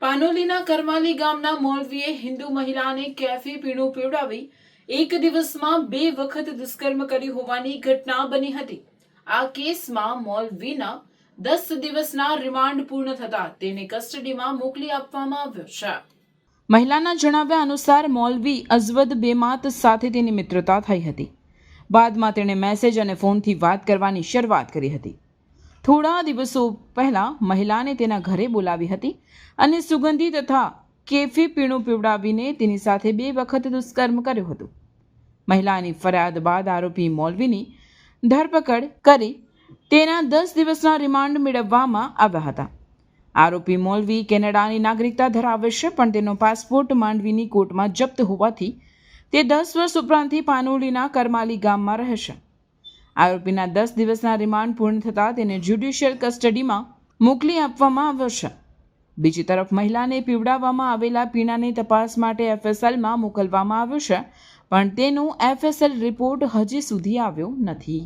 પાનોલીના કરમાલી ગામના મૌલવીએ હિન્દુ મહિલાને કેફી પીણું પીવડાવી એક દિવસમાં 2 વખત દુષ્કર્મ કર્યું હોવાની ઘટના બની હતી. આ કેસમાં મૌલવીના 10 દિવસના રિમાન્ડ પૂર્ણ થતા તેને કસ્ટડીમાં મોકલી આપવામાં આવ્યો છે. મહિલાના જણાવ્યા અનુસાર મૌલવી અઝવદ બેમાત સાથે તેની મિત્રતા થઈ હતી. બાદમાં તેણે મેસેજ અને ફોનથી વાત કરવાની શરૂઆત કરી હતી. થોડા દિવસો પહેલા મહિલાને તેના ઘરે બોલાવી હતી અને સુગંધી તથા કેફી પીણું પીવડાવીને તેની સાથે 2 વખત દુષ્કર્મ કર્યું હતું. મહિલાની ફરિયાદ બાદ આરોપી મૌલવીની ધરપકડ કરી તેના 10 દિવસના રિમાન્ડ મેળવવામાં આવ્યા હતા. આરોપી મૌલવી કેનેડાની નાગરિકતા ધરાવે છે, પણ તેનો પાસપોર્ટ માંડવીની કોર્ટમાં જપ્ત હોવાથી તે 10 વર્ષ ઉપરાંતથી પાનોલીના કરમાલી ગામમાં રહે છે. આરોપીના 10 દિવસના રિમાન્ડ પૂર્ણ થતાં તેને જ્યુડિશિયલ કસ્ટડીમાં મોકલી આપવામાં આવ્યો છે. બીજી તરફ મહિલાને પીવડાવવામાં આવેલા પીણાની તપાસ માટે FSLમાં મોકલવામાં આવ્યું છે, પણ તેનો FSL રિપોર્ટ હજી સુધી આવ્યો નથી.